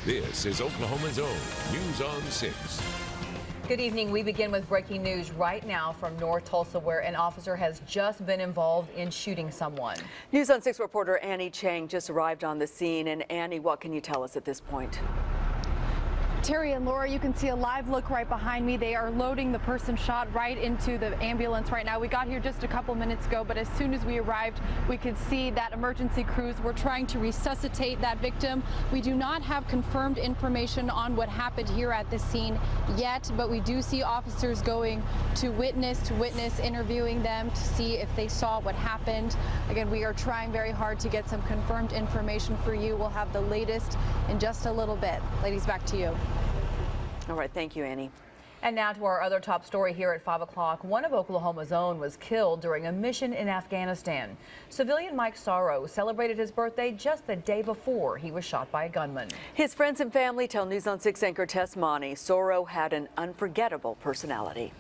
This is Oklahoma's own News on 6. Good evening. We begin with breaking news right now from North Tulsa, where an officer has just been involved in shooting someone. News on 6 reporter Annie Chang just arrived on the scene. And Annie, what can you tell us at this point? Terry and Laura, you can see a live look right behind me. They are loading the person shot right into the ambulance right now. We got here just a couple minutes ago, but as soon as we arrived, we could see that emergency crews were trying to resuscitate that victim. We do not have confirmed information on what happened here at the scene yet, but we do see officers going to witness, interviewing them to see if they saw what happened. Again, we are trying very hard to get some confirmed information for you. We'll have the latest in just a little bit. Ladies, back to you. All right, thank you, Annie. And now to our other top story here at 5 o'clock. One of Oklahoma's own was killed during a mission in Afghanistan. Civilian Mike Sorrow celebrated his birthday just the day before he was shot by a gunman. His friends and family tell News on 6 anchor Tess Monty Sorrow had an unforgettable personality.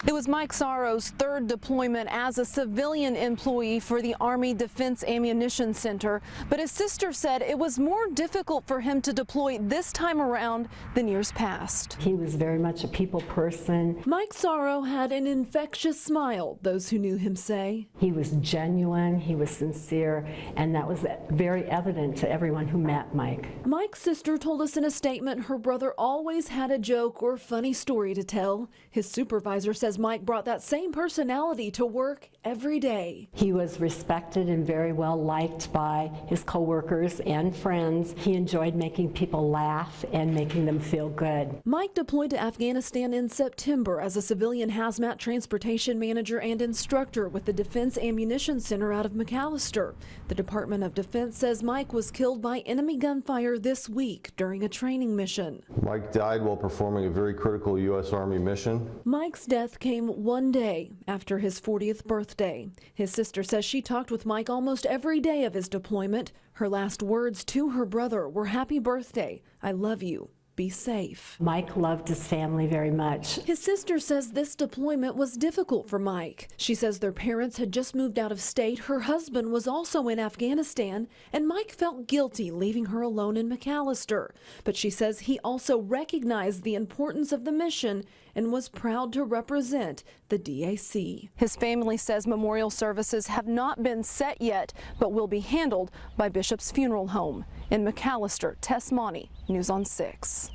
It was Mike Sorrow's third deployment as a civilian employee for the Army Defense Ammunition Center, but his sister said it was more difficult for him to deploy this time around than years past. He was very much a people person. Mike Sorrow had an infectious smile, those who knew him say. He was genuine, he was sincere, and that was very evident to everyone who met Mike. Mike's sister told us in a statement her brother always had a joke or funny story to tell. His supervisor says Mike brought that same personality to work every day. He was respected and very well liked by his coworkers and friends. He enjoyed making people laugh and making them feel good. Mike deployed to Afghanistan in September as a civilian hazmat transportation manager and instructor with the Defense Ammunition Center out of McAllister. The Department of Defense says Mike was killed by enemy gunfire this week during a training mission. Mike died while performing a very critical U.S. Army mission. Mike's death came one day after his 40th birthday. His sister says she talked with Mike almost every day of his deployment. Her last words to her brother were, "Happy birthday. I love you. Be safe." Mike loved his family very much. His sister says this deployment was difficult for Mike. She says their parents had just moved out of state. Her husband was also in Afghanistan, and Mike felt guilty leaving her alone in McAllister. But she says he also recognized the importance of the mission and was proud to represent the DAC. His family says memorial services have not been set yet, but will be handled by Bishop's Funeral Home. In McAllister, Tess Monty, News on 6.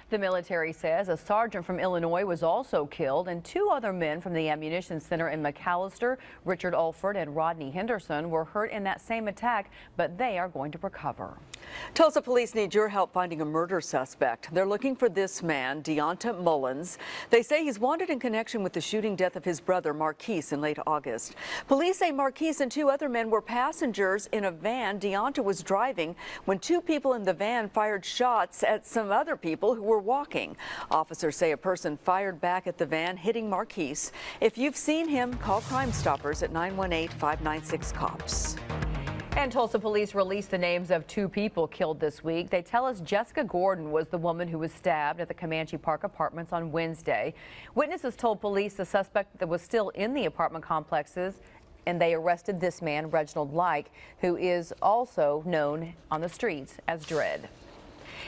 The military says a sergeant from Illinois was also killed, and two other men from the ammunition center in McAllister, Richard Alford and Rodney Henderson, were hurt in that same attack, but they are going to recover. Tulsa police need your help finding a murder suspect. They're looking for this man, Deonta Mullins. They say he's wanted in connection with the shooting death of his brother, Marquise, in late August. Police say Marquise and two other men were passengers in a van Deonta was driving when two people in the van fired shots at some other people who were walking. Officers say a person fired back at the van, hitting Marquise. If you've seen him, call Crime Stoppers at 918-596-COPS. And Tulsa police released the names of two people killed this week. They tell us Jessica Gordon was the woman who was stabbed at the Comanche Park Apartments on Wednesday. Witnesses told police the suspect that was still in the apartment complexes, and they arrested this man, Reginald Like, who is also known on the streets as Dread.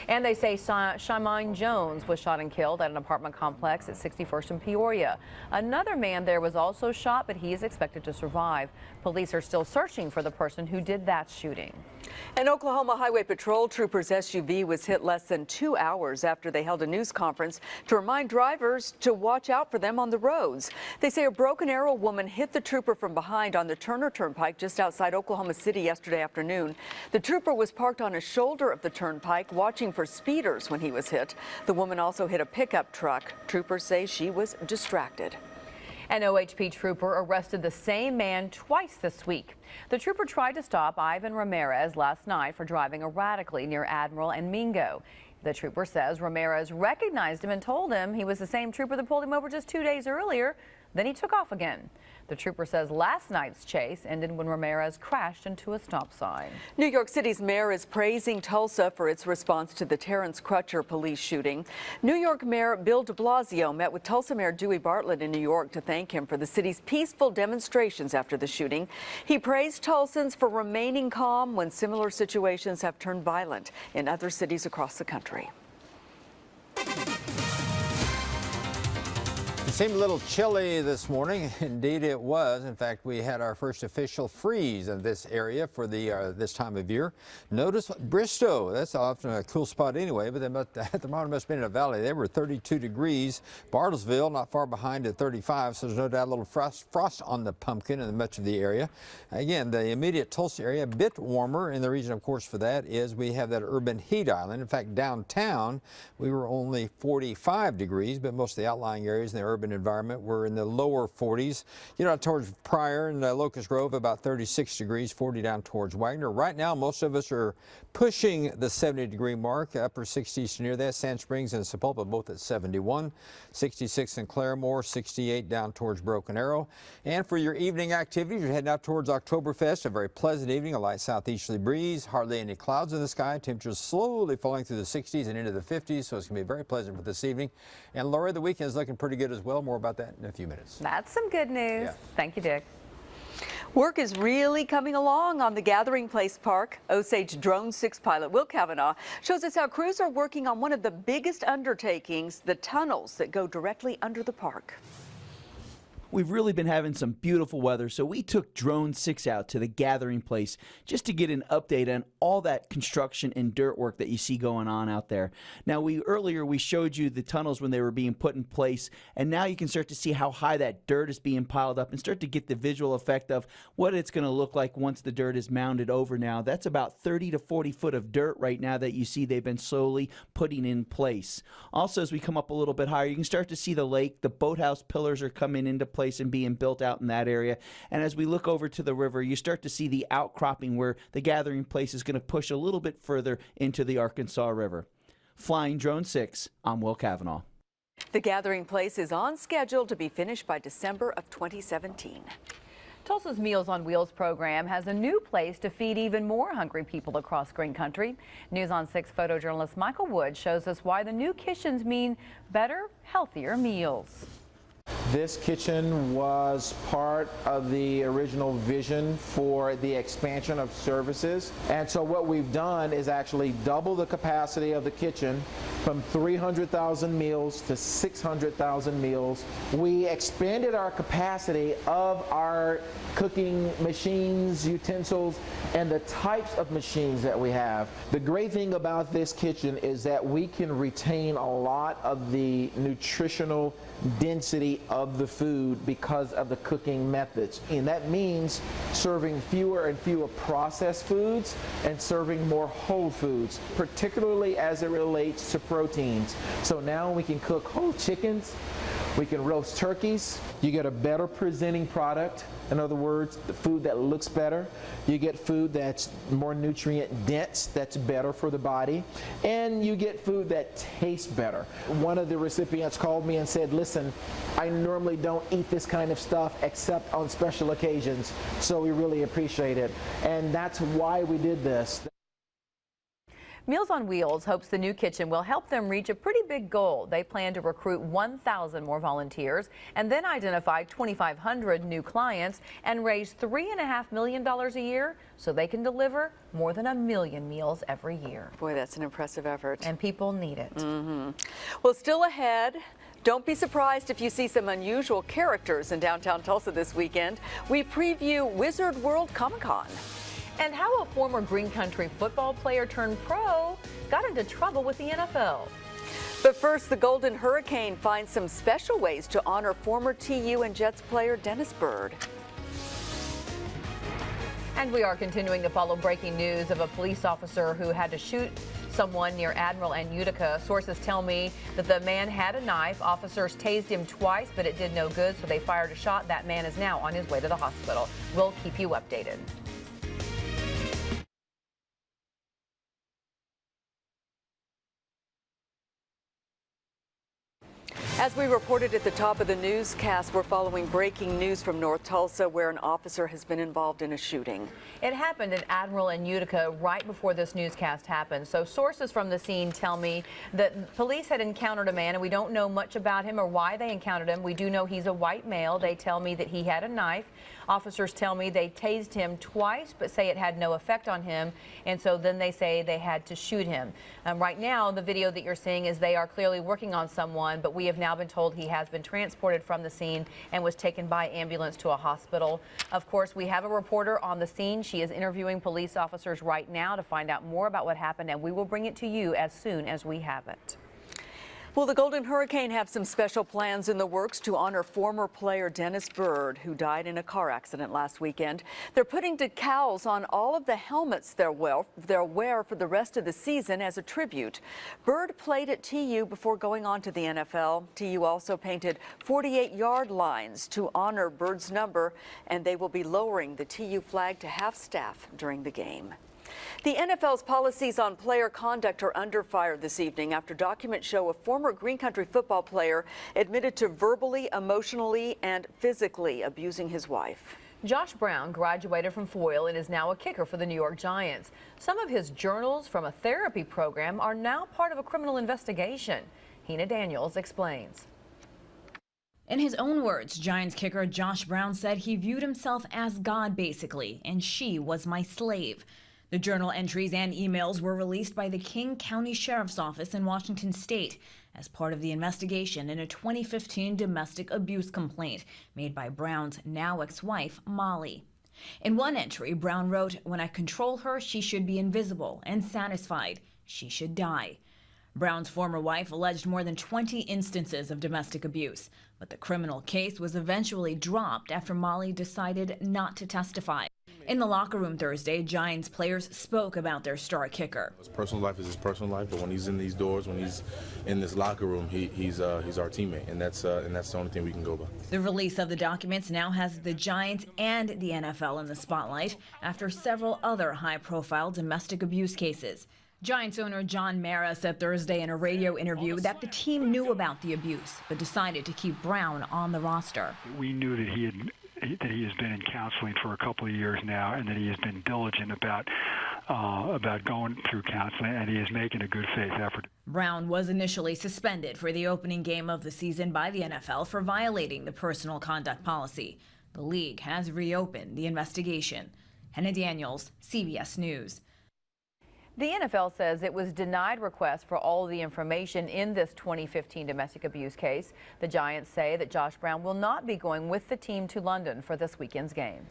And they say Shamine Jones was shot and killed at an apartment complex at 61st and Peoria. Another man there was also shot, but he is expected to survive. Police are still searching for the person who did that shooting. An Oklahoma Highway Patrol trooper's SUV was hit less than 2 hours after they held a news conference to remind drivers to watch out for them on the roads. They say a Broken Arrow woman hit the trooper from behind on the Turner Turnpike just outside Oklahoma City yesterday afternoon. The trooper was parked on a shoulder of the turnpike watching for speeders when he was hit. The woman also hit a pickup truck. Troopers say she was distracted. An OHP trooper arrested the same man twice this week. The trooper tried to stop Ivan Ramirez last night for driving erratically near Admiral and Mingo. The trooper says Ramirez recognized him and told him he was the same trooper that pulled him over just 2 days earlier. Then he took off again. The trooper says last night's chase ended when Ramirez crashed into a stop sign. New York City's mayor is praising Tulsa for its response to the Terrence Crutcher police shooting. New York Mayor Bill de Blasio met with Tulsa Mayor Dewey Bartlett in New York to thank him for the city's peaceful demonstrations after the shooting. He praised Tulsans for remaining calm when similar situations have turned violent in other cities across the country. It seemed a little chilly this morning. Indeed it was. In fact, we had our first official freeze in this area for this time of year. Notice Bristow, that's often a cool spot anyway, but the thermometer must have been in a valley. They were 32 degrees. Bartlesville not far behind at 35, so there's no doubt a little frost on the pumpkin in much of the area. Again, the immediate Tulsa area, a bit warmer, and the reason, of course, for that is we have that urban heat island. In fact, downtown, we were only 45 degrees, but most of the outlying areas in the urban environment were in the lower 40s. You know, towards Pryor and Locust Grove, about 36 degrees, 40 down towards Wagner. Right now, most of us are pushing the 70-degree mark, upper 60s near that. Sand Springs and Sepulpa both at 71, 66 in Claremore, 68 down towards Broken Arrow. And for your evening activities, you're heading out towards Oktoberfest, a very pleasant evening, a light southeasterly breeze, hardly any clouds in the sky, temperatures slowly falling through the 60s and into the 50s, so it's going to be very pleasant for this evening. And Laura, the weekend is looking pretty good as well. More about that in a few minutes. That's some good news. Yeah. Thank you, Dick. Work is really coming along on the Gathering Place Park. Osage Drone 6 pilot Will Kavanaugh shows us how crews are working on one of the biggest undertakings, the tunnels that go directly under the park. We've really been having some beautiful weather, so we took Drone 6 out to the Gathering Place just to get an update on all that construction and dirt work that you see going on out there. Now, earlier we showed you the tunnels when they were being put in place, and now you can start to see how high that dirt is being piled up and start to get the visual effect of what it's going to look like once the dirt is mounded over now. That's about 30 to 40 foot of dirt right now that you see they've been slowly putting in place. Also, as we come up a little bit higher, you can start to see the lake. The boathouse pillars are coming into place and being built out in that area. And as we look over to the river, you start to see the outcropping where the Gathering Place is going to push a little bit further into the Arkansas River. Flying Drone 6, I'm Will Kavanaugh. The Gathering Place is on schedule to be finished by December of 2017. Tulsa's Meals on Wheels program has a new place to feed even more hungry people across Green Country. News on 6 photojournalist Michael Wood shows us why the new kitchens mean better, healthier meals. This kitchen was part of the original vision for the expansion of services. And so what we've done is actually double the capacity of the kitchen from 300,000 meals to 600,000 meals. We expanded our capacity of our cooking machines, utensils, and the types of machines that we have. The great thing about this kitchen is that we can retain a lot of the nutritional density of the food because of the cooking methods. And that means serving fewer and fewer processed foods and serving more whole foods, particularly as it relates to proteins. So now we can cook whole chickens, we can roast turkeys, you get a better presenting product. In other words, the food that looks better. You get food that's more nutrient dense, that's better for the body. And you get food that tastes better. One of the recipients called me and said, listen, I normally don't eat this kind of stuff except on special occasions. So we really appreciate it. And that's why we did this. Meals on Wheels hopes the new kitchen will help them reach a pretty big goal. They plan to recruit 1,000 more volunteers and then identify 2,500 new clients and raise $3.5 million a year so they can deliver more than 1 million meals every year. Boy, that's an impressive effort. And people need it. Well, still ahead. Don't be surprised if you see some unusual characters in downtown Tulsa this weekend. We preview Wizard World Comic-Con. And how a former Green Country football player turned pro got into trouble with the NFL. But first, the Golden Hurricane finds some special ways to honor former TU and Jets player Dennis Byrd. And we are continuing to follow breaking news of a police officer who had to shoot someone near Admiral and Utica. Sources tell me that the man had a knife. Officers tased him twice, but it did no good, so they fired a shot. That man is now on his way to the hospital. We'll keep you updated. As we reported at the top of the newscast, we're following breaking news from North Tulsa, where an officer has been involved in a shooting. It happened in Admiral and Utica right before this newscast happened. So sources from the scene tell me that police had encountered a man, and we don't know much about him or why they encountered him. We do know he's a white male. They tell me that he had a knife. Officers tell me they tased him twice, but say it had no effect on him. And so then they say they had to shoot him. Right now, the video that you're seeing is they are clearly working on someone, but we have now been told he has been transported from the scene and was taken by ambulance to a hospital. Of course, we have a reporter on the scene. She is interviewing police officers right now to find out more about what happened, and we will bring it to you as soon as we have it. Will the Golden Hurricane have some special plans in the works to honor former player Dennis Byrd, who died in a car accident last weekend? They're putting decals on all of the helmets they'll wear for the rest of the season as a tribute. Byrd played at TU before going on to the NFL. TU also painted 48-yard lines to honor Byrd's number, and they will be lowering the TU flag to half staff during the game. The NFL's policies on player conduct are under fire this evening after documents show a former Green Country football player admitted to verbally, emotionally, and physically abusing his wife. Josh Brown graduated from Foyle and is now a kicker for the New York Giants. Some of his journals from a therapy program are now part of a criminal investigation. Hina Daniels explains. In his own words, Giants kicker Josh Brown said he viewed himself as God, basically, and she was my slave. The journal entries and emails were released by the King County Sheriff's Office in Washington State as part of the investigation in a 2015 domestic abuse complaint made by Brown's now ex-wife, Molly. In one entry, Brown wrote, "When I control her, she should be invisible and satisfied. She should die." Brown's former wife alleged more than 20 instances of domestic abuse, but the criminal case was eventually dropped after Molly decided not to testify. In the locker room Thursday, Giants players spoke about their star kicker. His personal life is his personal life, but when he's in these doors, when he's in this locker room, he's our teammate, and that's the only thing we can go by. The release of the documents now has the Giants and the NFL in the spotlight after several other high-profile domestic abuse cases. Giants owner John Mara said Thursday in a radio interview that the team knew about the abuse, but decided to keep Brown on the roster. We knew that he has been in counseling for a couple of years now, and that he has been diligent about going through counseling, and he is making a good faith effort. Brown was initially suspended for the opening game of the season by the NFL for violating the personal conduct policy. The league has reopened the investigation. Hina Daniels, CBS News. The NFL says it was denied requests for all of the information in this 2015 domestic abuse case. The Giants say that Josh Brown will not be going with the team to London for this weekend's game.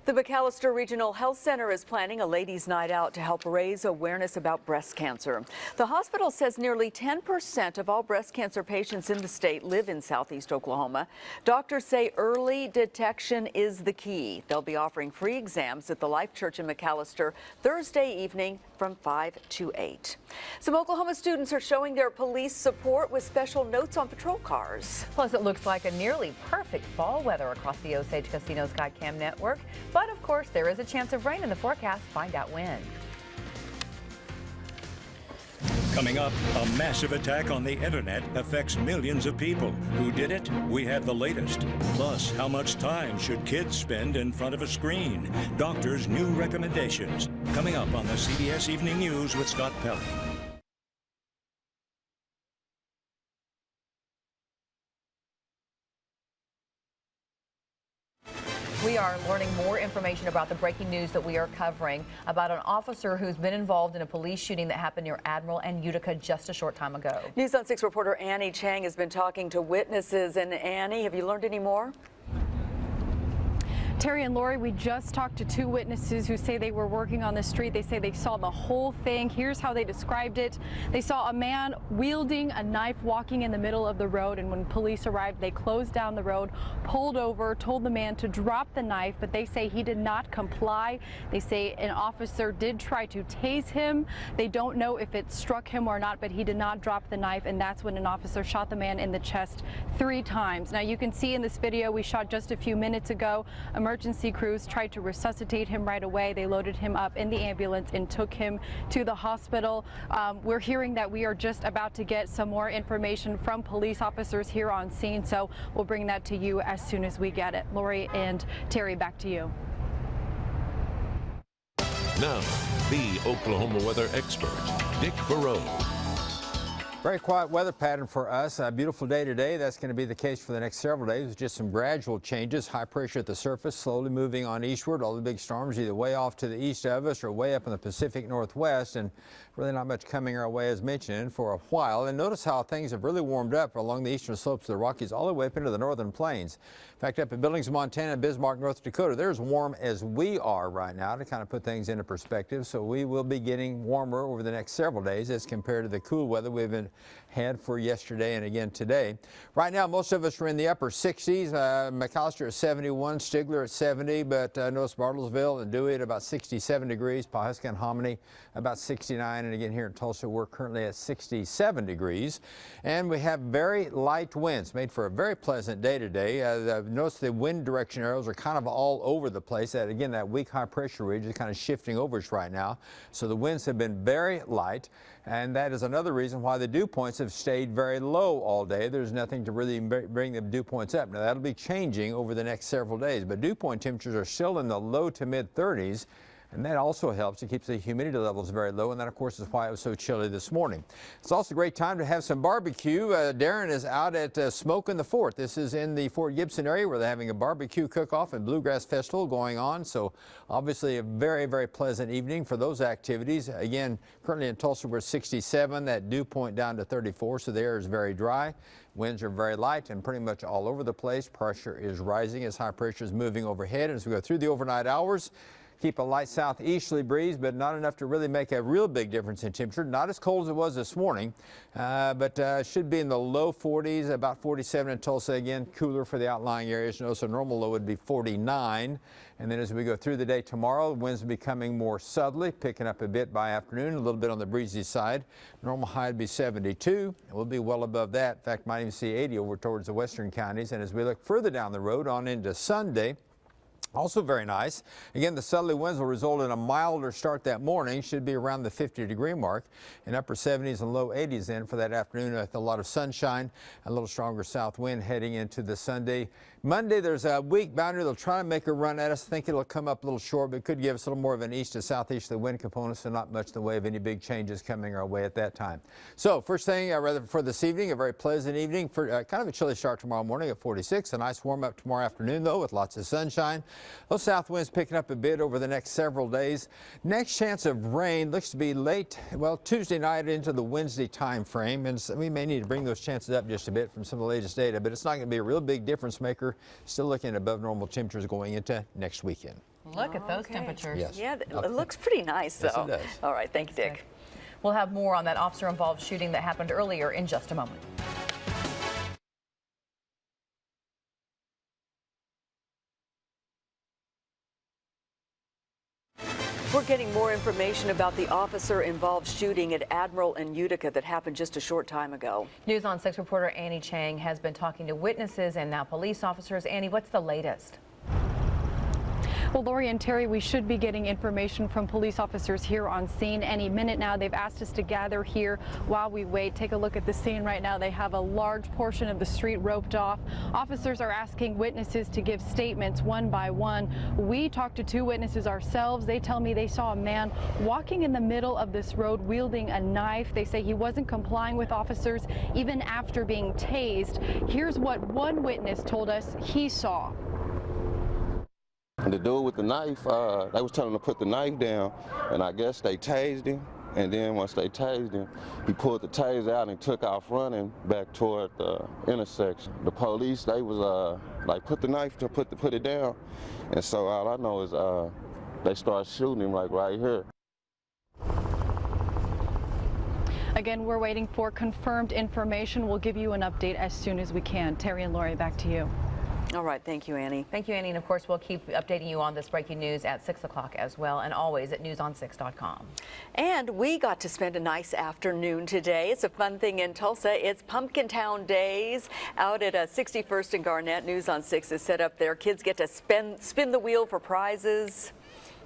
The McAllister Regional Health Center is planning a ladies' night out to help raise awareness about breast cancer. The hospital says nearly 10% of all breast cancer patients in the state live in southeast Oklahoma. Doctors say early detection is the key. They'll be offering free exams at the Life Church in McAllister Thursday evening from 5 to 8. Some Oklahoma students are showing their police support with special notes on patrol cars. Plus, it looks like a nearly perfect fall weather across the Osage Casino Skycam network. But of course, there is a chance of rain in the forecast. Find out when. Coming up, a massive attack on the internet affects millions of people. Who did it? We have the latest. Plus, how much time should kids spend in front of a screen? Doctors' new recommendations. Coming up on the CBS Evening News with Scott Pelley. We are learning more information about the breaking news that we are covering about an officer who's been involved in a police shooting that happened near Admiral and Utica just a short time ago. News on 6 reporter Annie Chang has been talking to witnesses. And Annie, have you learned any more? Terry and Lori, we just talked to two witnesses who say they were working on the street. They say they saw the whole thing. Here's how they described it. They saw a man wielding a knife walking in the middle of the road, and when police arrived, they closed down the road, pulled over, told the man to drop the knife, but they say he did not comply. They say an officer did try to tase him. They don't know if it struck him or not, but he did not drop the knife, and that's when an officer shot the man in the chest 3 times. Now, you can see in this video we shot just a few minutes ago, Emergency crews tried to resuscitate him right away. They loaded him up in the ambulance and took him to the hospital. We're hearing that we are just about to get some more information from police officers here on scene, so we'll bring that to you as soon as we get it. Lori and Terry, back to you. Now, the Oklahoma weather expert, Dick Farrow. Very quiet weather pattern for us. A beautiful day today. That's going to be the case for the next several days. Just some gradual changes. High pressure at the surface, slowly moving on eastward. All the big storms either way off to the east of us or way up in the Pacific Northwest, and really not much coming our way as mentioned for a while. And notice how things have really warmed up along the eastern slopes of the Rockies all the way up into the northern plains. In fact, up in Billings, Montana, and Bismarck, North Dakota, they're as warm as we are right now, to kind of put things into perspective. So we will be getting warmer over the next several days as compared to the cool weather we've had for yesterday and again today. Right now, most of us are in the upper 60s. McAllister at 71, Stigler at 70, but notice Bartlesville and Dewey at about 67 degrees, Pawhuska and Hominy about 69, and again here in Tulsa, we're currently at 67 degrees. And we have very light winds, made for a very pleasant day today. Notice the wind direction arrows are kind of all over the place. Again, that weak high pressure ridge is kind of shifting over us right now. So the winds have been very light, and that is another reason why the dew points have stayed very low all day. There's nothing to really bring the dew points up. Now that'll be changing over the next several days, but dew point temperatures are still in the low to mid 30s. And that also helps. It keeps the humidity levels very low, and that, of course, is why it was so chilly this morning. It's also a great time to have some barbecue. Darren is out at Smoke in the Fort. This is in the Fort Gibson area where they're having a barbecue cook-off and bluegrass festival going on. So obviously a very, very pleasant evening for those activities. Again, currently in Tulsa, we're 67. That dew point down to 34, so the air is very dry. Winds are very light and pretty much all over the place. Pressure is rising as high pressure is moving overhead. As we go through the overnight hours, keep a light southeasterly breeze, but not enough to really make a real big difference in temperature. Not as cold as it was this morning, but should be in the low 40s, about 47 in Tulsa. Again, cooler for the outlying areas. Notice a normal low would be 49. And then as we go through the day tomorrow, the winds are becoming more southerly, picking up a bit by afternoon, a little bit on the breezy side. Normal high would be 72. We'll be well above that. In fact, might even see 80 over towards the western counties. And as we look further down the road on into Sunday, also very nice. Again, the southerly winds will result in a milder start that morning. Should be around the 50-degree mark, in upper 70s and low 80s then for that afternoon with a lot of sunshine, a little stronger south wind heading into the Sunday. Monday, there's a weak boundary. They'll try to make a run at us. I think it'll come up a little short, but could give us a little more of an east to southeasterly wind component, so not much in the way of any big changes coming our way at that time. So first thing, rather for this evening, a very pleasant evening. For kind of a chilly start tomorrow morning at 46. A nice warm up tomorrow afternoon, though, with lots of sunshine. Those south winds picking up a bit over the next several days. Next chance of rain looks to be late, well, Tuesday night into the Wednesday time frame, and so we may need to bring those chances up just a bit from some of the latest data, but it's not going to be a real big difference maker. Still looking at above normal temperatures going into next weekend. Look at those temperatures. Yes. Yeah, it looks pretty nice, though. Yes, it does. All right, thank you, Dick. We'll have more on that officer-involved shooting that happened earlier in just a moment. We're getting more information about the officer-involved shooting at Admiral and Utica that happened just a short time ago. News on 6 reporter Annie Chang has been talking to witnesses and now police officers. Annie, what's the latest? Well, Lori and Terry, we should be getting information from police officers here on scene any minute now. They've asked us to gather here while we wait. Take a look at the scene right now. They have a large portion of the street roped off. Officers are asking witnesses to give statements one by one. We talked to 2 witnesses ourselves. They tell me they saw a man walking in the middle of this road wielding a knife. They say he wasn't complying with officers even after being tased. Here's what one witness told us he saw. The dude with the knife, they was telling him to put the knife down, and I guess they tased him. And then once they tased him, he pulled the taser out and took off running back toward the intersection. The police, they was like, put the knife to put it down. And so all I know is they started shooting him like right here. Again, we're waiting for confirmed information. We'll give you an update as soon as we can. Terry and Lori, back to you. All right. Thank you, Annie. Thank you, Annie. And of course, we'll keep updating you on this breaking news at 6 o'clock as well, and always at newson6.com. And we got to spend a nice afternoon today. It's a fun thing in Tulsa. It's Pumpkin Town Days out at 61st and Garnett. News on 6 is set up there. Kids get to spin the wheel for prizes.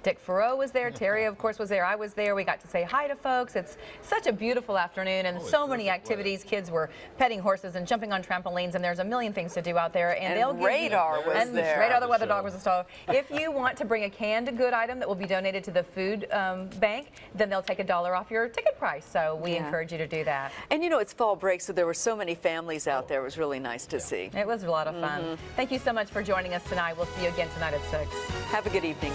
Dick Faroe was there. Terry, of course, was there. I was there. We got to say hi to folks. It's such a beautiful afternoon and so many activities. Kids were petting horses and jumping on trampolines, and there's a million things to do out there. And they'll give Radar you, was and there. Radar the weather dog was installed. If you want to bring a canned good item that will be donated to the food bank, then they'll take $1 off your ticket price. So we encourage you to do that. And you know, it's fall break, so there were so many families out there. It was really nice to see. It was a lot of fun. Thank you so much for joining us tonight. We'll see you again tonight at 6. Have a good evening.